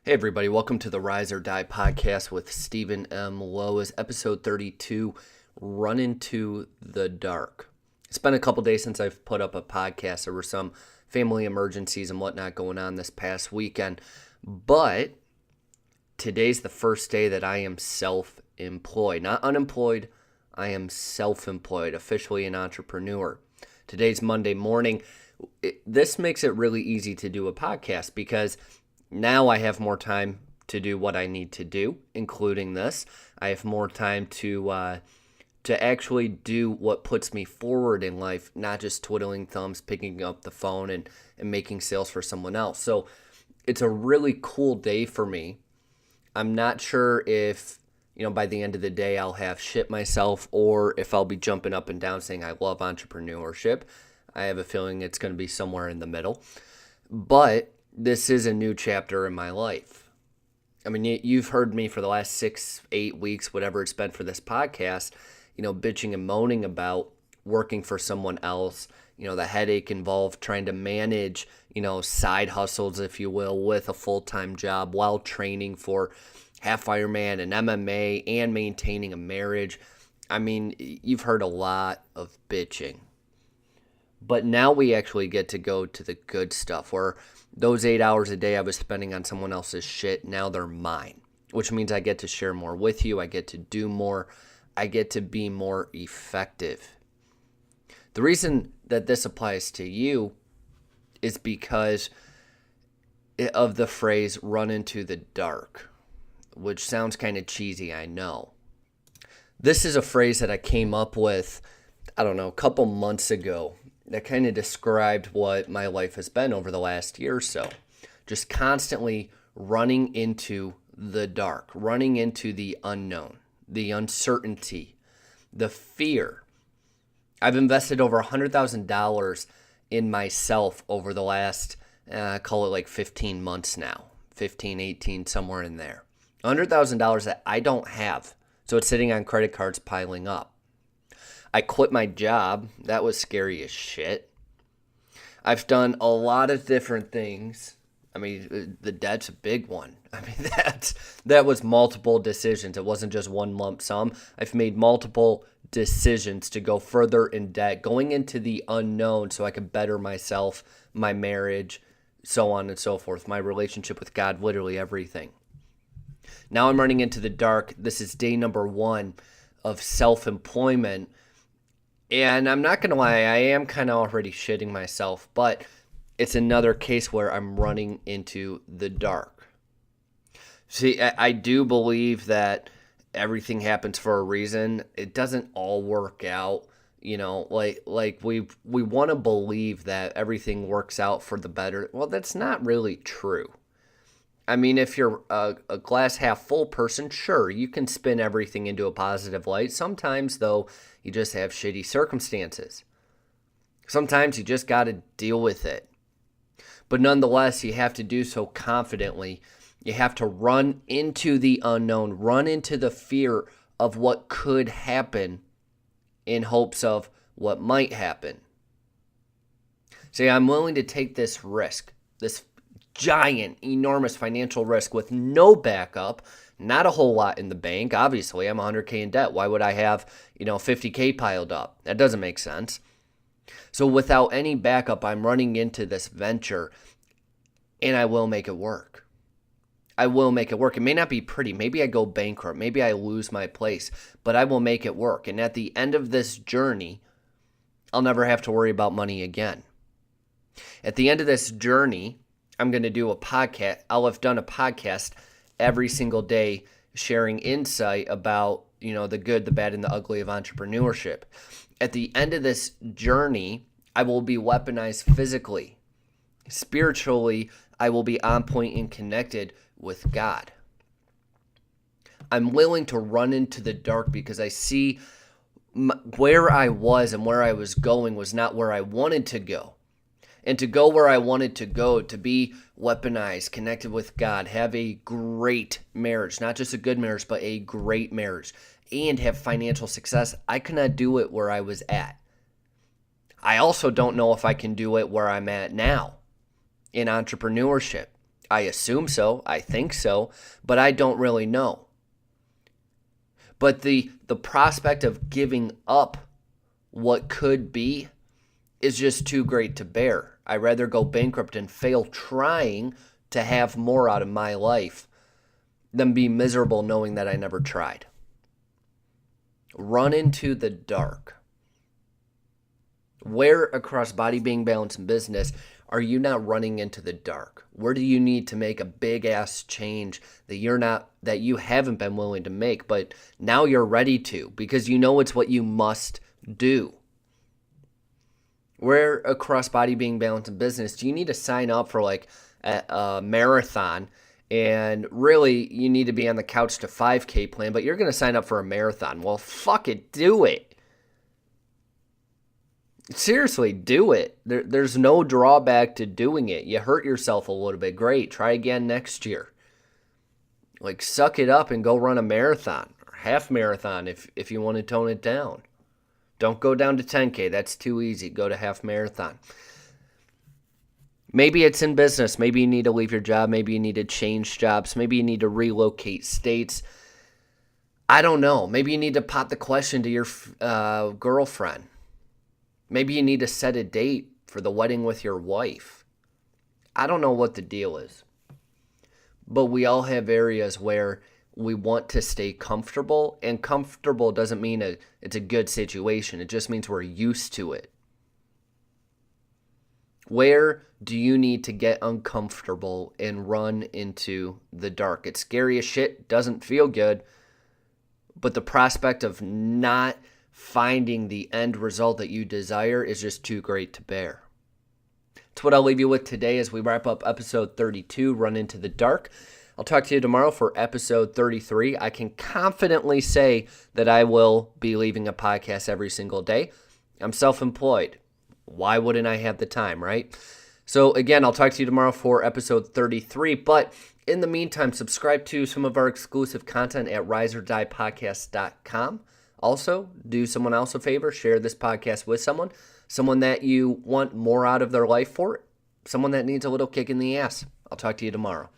Hey everybody, welcome to the Rise or Die podcast with Stephen M. Lowisz, episode 32, Run Into the Dark. It's been a couple days since I've put up a podcast. There were some family emergencies and whatnot going on this past weekend, but today's the first day that I am self-employed. Not unemployed, I am self-employed, officially an entrepreneur. Today's Monday morning. This makes it really easy to do a podcast because now I have more time to do what I need to do, including this. I have more time to actually do what puts me forward in life, not just twiddling thumbs, picking up the phone, and making sales for someone else. So it's a really cool day for me. I'm not sure if, by the end of the day I'll have shit myself or if I'll be jumping up and down saying I love entrepreneurship. I have a feeling it's going to be somewhere in the middle. But this is a new chapter in my life. I mean, you've heard me for the last 6-8 weeks, whatever it's been for this podcast, bitching and moaning about working for someone else, the headache involved trying to manage, side hustles, if you will, with a full-time job while training for half Ironman and MMA and maintaining a marriage. I mean, you've heard a lot of bitching. But now we actually get to go to the good stuff where those 8 hours a day I was spending on someone else's shit, now they're mine, which means I get to share more with you. I get to do more. I get to be more effective. The reason that this applies to you is because of the phrase run into the dark, which sounds kind of cheesy, I know. This is a phrase that I came up with, a couple months ago. That kind of described what my life has been over the last year or so. Just constantly running into the dark, running into the unknown, the uncertainty, the fear. I've invested over $100,000 in myself over the last, call it like 15 months now, 15, 18, somewhere in there. $100,000 that I don't have. So it's sitting on credit cards piling up. I quit my job. That was scary as shit. I've done a lot of different things. I mean, the debt's a big one. I mean, that was multiple decisions. It wasn't just one lump sum. I've made multiple decisions to go further in debt, going into the unknown so I could better myself, my marriage, so on and so forth, my relationship with God, literally everything. Now I'm running into the dark. This is day number 1 of self-employment. And I'm not going to lie, I am kind of already shitting myself, but it's another case where I'm running into the dark. See, I do believe that everything happens for a reason. It doesn't all work out, like we want to believe that everything works out for the better. Well, that's not really true. I mean, if you're a glass half full person, sure, you can spin everything into a positive light. Sometimes, though, you just have shitty circumstances. Sometimes you just got to deal with it. But nonetheless, you have to do so confidently. You have to run into the unknown, run into the fear of what could happen in hopes of what might happen. See, I'm willing to take this risk, this giant, enormous financial risk with no backup, not a whole lot in the bank. Obviously, I'm $100K in debt. Why would I have, $50K piled up? That doesn't make sense. So without any backup, I'm running into this venture and I will make it work. I will make it work. It may not be pretty. Maybe I go bankrupt. Maybe I lose my place, but I will make it work. And at the end of this journey, I'll never have to worry about money again. At the end of this journey, I'm going to do a podcast. I'll have done a podcast every single day sharing insight about, the good, the bad, and the ugly of entrepreneurship. At the end of this journey, I will be weaponized physically. Spiritually, I will be on point and connected with God. I'm willing to run into the dark because I see where I was and where I was going was not where I wanted to go. And to go where I wanted to go, to be weaponized, connected with God, have a great marriage, not just a good marriage, but a great marriage, and have financial success, I could not do it where I was at. I also don't know if I can do it where I'm at now in entrepreneurship. I assume so. I think so. But I don't really know. But the prospect of giving up what could be is just too great to bear. I'd rather go bankrupt and fail trying to have more out of my life than be miserable knowing that I never tried. Run into the dark. Where across body, being, balance, and business are you not running into the dark? Where do you need to make a big ass change that you haven't been willing to make, but now you're ready to because you know it's what you must do? Where across body, being, balance, and business do you need to sign up for like a marathon? And really, you need to be on the couch to 5K plan, but you're going to sign up for a marathon. Well, fuck it, do it. Seriously, do it. There's no drawback to doing it. You hurt yourself a little bit. Great. Try again next year. Like, suck it up and go run a marathon or half marathon if you want to tone it down. Don't go down to 10K. That's too easy. Go to half marathon. Maybe it's in business. Maybe you need to leave your job. Maybe you need to change jobs. Maybe you need to relocate states. I don't know. Maybe you need to pop the question to your girlfriend. Maybe you need to set a date for the wedding with your wife. I don't know what the deal is. But we all have areas where we want to stay comfortable. And comfortable doesn't mean it's a good situation. It just means we're used to it. Where do you need to get uncomfortable and run into the dark? It's scary as shit. Doesn't feel good. But the prospect of not finding the end result that you desire is just too great to bear. That's what I'll leave you with today as we wrap up episode 32, Run Into the Dark. I'll talk to you tomorrow for episode 33. I can confidently say that I will be leaving a podcast every single day. I'm self-employed. Why wouldn't I have the time, right? So again, I'll talk to you tomorrow for episode 33. But in the meantime, subscribe to some of our exclusive content at riseordiepodcast.com. Also, do someone else a favor, share this podcast with someone that you want more out of their life for, someone that needs a little kick in the ass. I'll talk to you tomorrow.